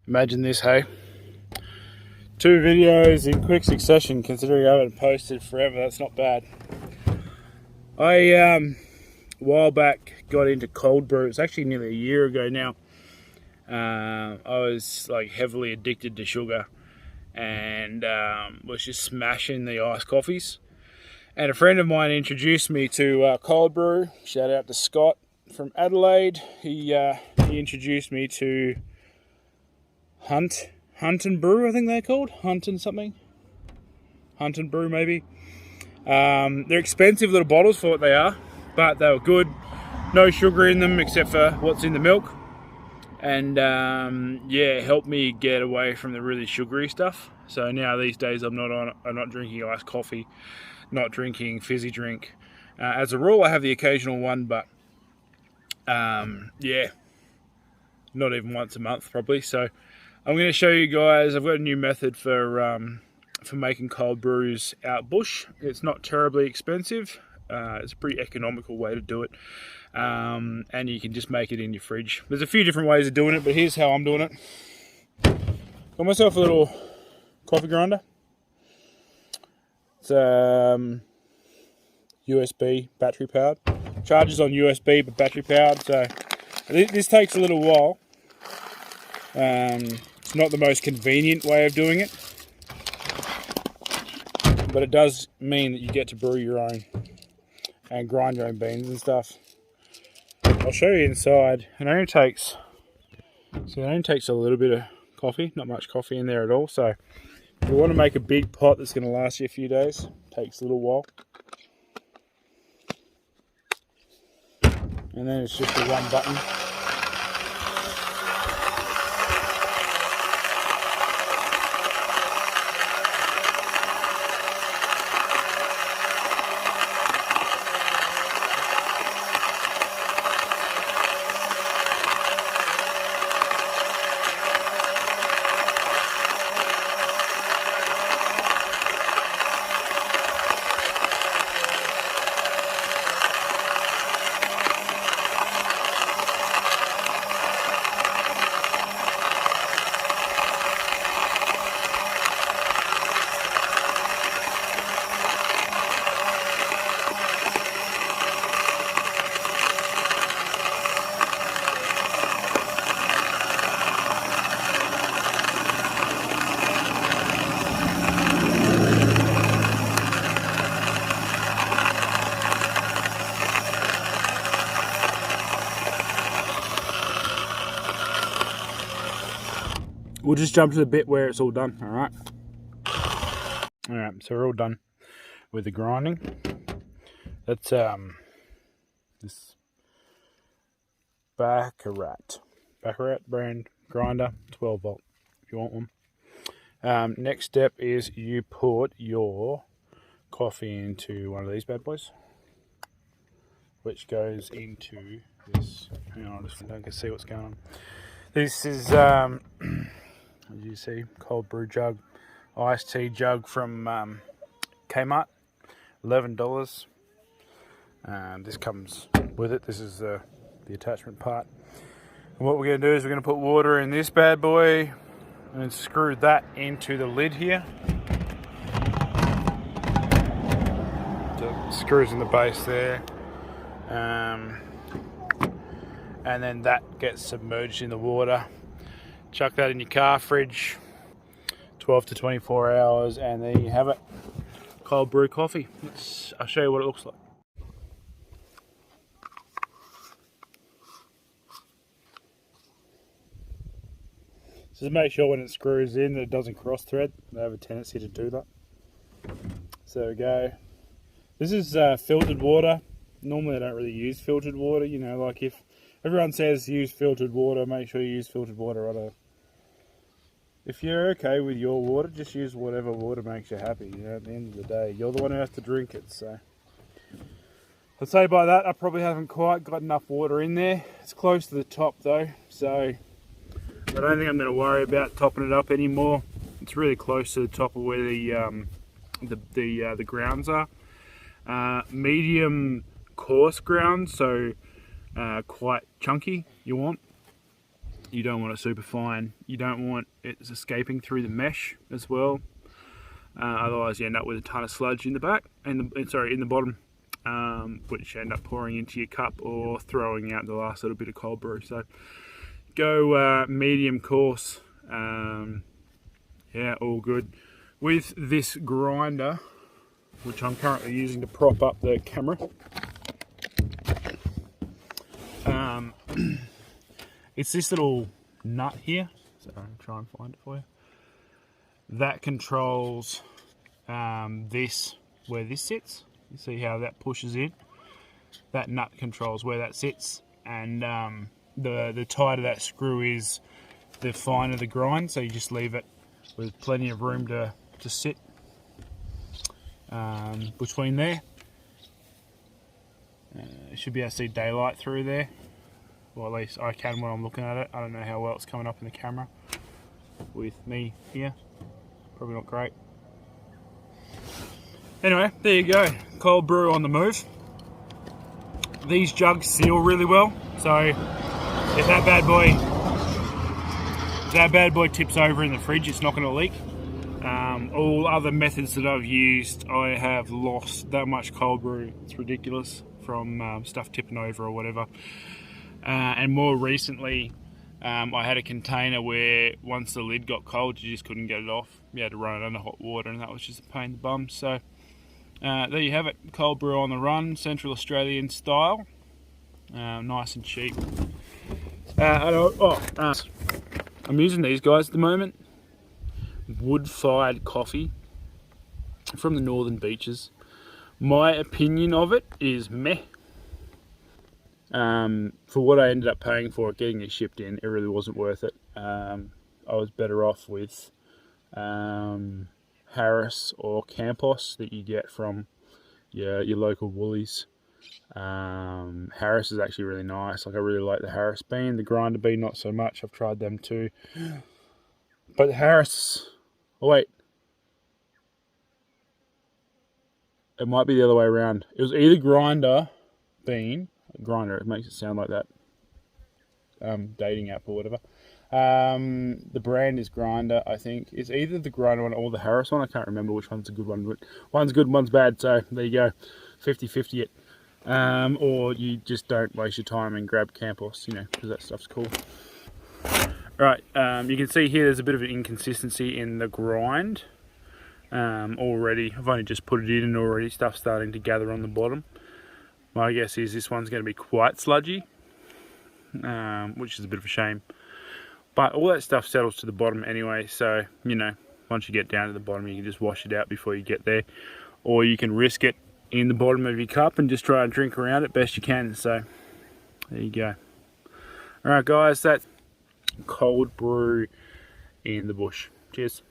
Imagine this, hey? 2 videos in quick succession, considering I haven't posted forever. That's not bad. I, a while back, got into cold brew. It's actually nearly a year ago now. I was like heavily addicted to sugar and was just smashing the iced coffees. And a friend of mine introduced me to cold brew. Shout out to Scott from Adelaide. He introduced me to Hunt and Brew, I think they're called. Hunt and something. Hunt and Brew, maybe. They're expensive little bottles for what they are, but they were good. No sugar in them except for what's in the milk. And yeah, helped me get away from the really sugary stuff. So now these days I'm not drinking iced coffee, not drinking fizzy drink. As a rule, I have the occasional one, but yeah, not even once a month probably. So I'm going to show you guys. I've got a new method for making cold brews out bush. It's not terribly expensive. It's a pretty economical way to do it. And you can just make it in your fridge. There's a few different ways of doing it, but here's how I'm doing it. Got myself a little coffee grinder. It's USB, battery powered. Charges on USB, but battery powered. So this takes a little while. It's not the most convenient way of doing it, but it does mean that you get to brew your own and grind your own beans and stuff. I'll show you inside. It only takes a little bit of coffee, not much coffee in there at all. So if you want to make a big pot that's going to last you a few days, it takes a little while. And then it's just a one button. We'll just jump to the bit where it's all done, alright? Alright, so we're all done with the grinding. That's this Baccarat brand grinder, 12 volt if you want one. Next step is you put your coffee into one of these bad boys, which goes into this. Hang on, I can see what's going on. This is as you see, cold brew jug, iced tea jug from Kmart, $11. This comes with it. This is the attachment part. And what we're going to do is we're going to put water in this bad boy and screw that into the lid here. So it screws in the base there. And then that gets submerged in the water. Chuck that in your car fridge, 12 to 24 hours, and there you have it. Cold brew coffee. I'll show you what it looks like. Just make sure when it screws in that it doesn't cross thread. They have a tendency to do that. So there we go. This is filtered water. Normally I don't really use filtered water, you know, like if everyone says use filtered water, make sure you use filtered water. I don't. If you're okay with your water, just use whatever water makes you happy. You know, at the end of the day, you're the one who has to drink it. So I'd say by that, I probably haven't quite got enough water in there. It's close to the top though, so I don't think I'm going to worry about topping it up anymore. It's really close to the top of where the grounds are. Medium coarse ground, so quite chunky you want. You don't want it super fine. You don't want it escaping through the mesh as well. Otherwise, you end up with a ton of sludge in the back, in the bottom, which you end up pouring into your cup or throwing out the last little bit of cold brew. So go medium coarse. Yeah, all good. With this grinder, which I'm currently using to prop up the camera, it's this little nut here. So I'll try and find it for you. That controls this, where this sits. You see how that pushes in? That nut controls where that sits, and the tighter that screw is, the finer the grind. So you just leave it with plenty of room to sit between there. You should be able to see daylight through there. Well, at least I can when I'm looking at it. I don't know how well it's coming up in the camera with me here. Probably not great. Anyway, there you go. Cold brew on the move. These jugs seal really well, so if that bad boy tips over in the fridge, it's not going to leak. All other methods that I've used, I have lost that much cold brew. It's ridiculous, from stuff tipping over or whatever. And more recently, I had a container where once the lid got cold, you just couldn't get it off. You had to run it under hot water, and that was just a pain in the bum. So there you have it, cold brew on the run, Central Australian style, nice and cheap. I'm using these guys at the moment. Wood-fired coffee from the Northern Beaches. My opinion of it is meh. For what I ended up paying for it, getting it shipped in, it really wasn't worth it. I was better off with Harris or Campos that you get from your local Woolies. Harris is actually really nice. Like, I really like the Harris bean. The grinder bean, not so much. I've tried them too. But the Harris... Oh, wait. It might be the other way around. It was either grinder bean... Grinder, it makes it sound like that dating app or whatever. The brand is Grinder, I think. It's either the Grinder one or the Harris one. I can't remember which one's a good one, but one's good, one's bad, so there you go. 50-50 it. Or you just don't waste your time and grab Campos, you know, because that stuff's cool. Right, you can see here there's a bit of an inconsistency in the grind already. I've only just put it in and already stuff's starting to gather on the bottom. My guess is this one's going to be quite sludgy, which is a bit of a shame. But all that stuff settles to the bottom anyway, so, you know, once you get down to the bottom, you can just wash it out before you get there. Or you can risk it in the bottom of your cup and just try and drink around it best you can. So, there you go. Alright guys, that's cold brew in the bush. Cheers.